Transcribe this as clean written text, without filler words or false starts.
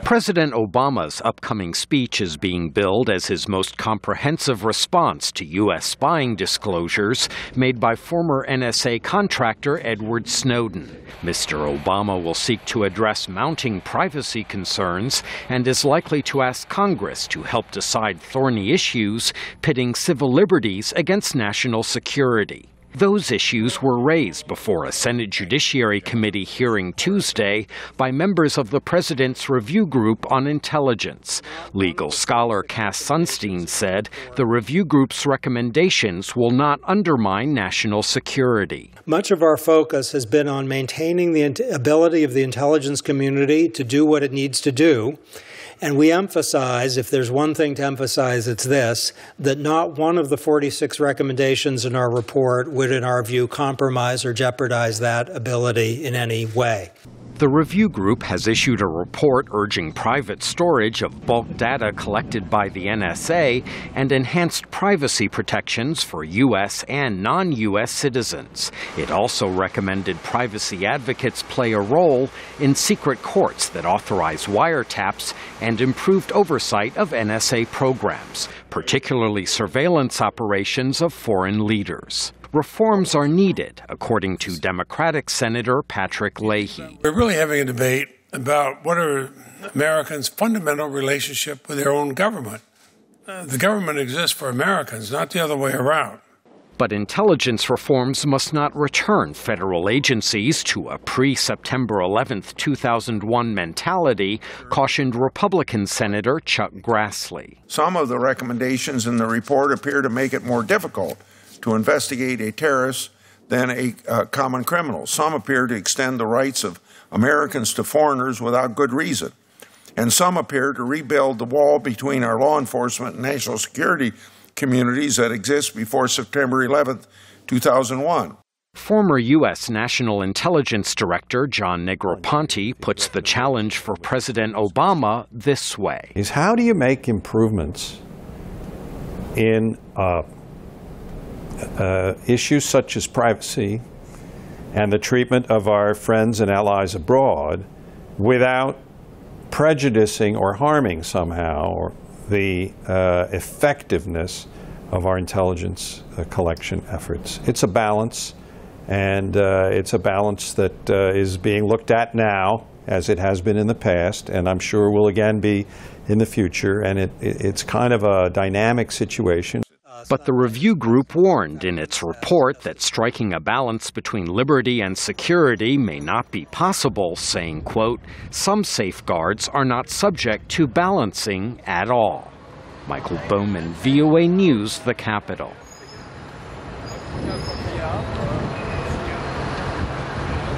President Obama's upcoming speech is being billed as his most comprehensive response to U.S. spying disclosures made by former NSA contractor Edward Snowden. Mr. Obama will seek to address mounting privacy concerns and is likely to ask Congress to help decide thorny issues pitting civil liberties against national security. Those issues were raised before a Senate Judiciary Committee hearing Tuesday by members of the President's Review Group on Intelligence. Legal scholar Cass Sunstein said the review group's recommendations will not undermine national security. Much of our focus has been on maintaining the ability of the intelligence community to do what it needs to do. And we emphasize, if there's one thing to emphasize, it's this, that not one of the 46 recommendations in our report would, in our view, compromise or jeopardize that ability in any way. The review group has issued a report urging private storage of bulk data collected by the NSA and enhanced privacy protections for U.S. and non-U.S. citizens. It also recommended privacy advocates play a role in secret courts that authorize wiretaps and improved oversight of NSA programs, particularly surveillance operations of foreign leaders. Reforms are needed, according to Democratic Senator Patrick Leahy. We're really having a debate about what are Americans' fundamental relationship with their own government. The government exists for Americans, not the other way around. But intelligence reforms must not return federal agencies to a pre-September 11, 2001 mentality, cautioned Republican Senator Chuck Grassley. Some of the recommendations in the report appear to make it more difficult to investigate a terrorist than a common criminal. Some appear to extend the rights of Americans to foreigners without good reason. And some appear to rebuild the wall between our law enforcement and national security communities that exist before September 11, 2001. Former U.S. National Intelligence Director John Negroponte puts the challenge for President Obama this way. How do you make improvements in issues such as privacy and the treatment of our friends and allies abroad without prejudicing or harming somehow the effectiveness of our intelligence collection efforts? It's a balance, and it's a balance that is being looked at now, as it has been in the past, and I'm sure will again be in the future, and it's kind of a dynamic situation. But the review group warned in its report that striking a balance between liberty and security may not be possible, saying, quote, "Some safeguards are not subject to balancing at all." Michael Bowman, VOA News, the Capitol.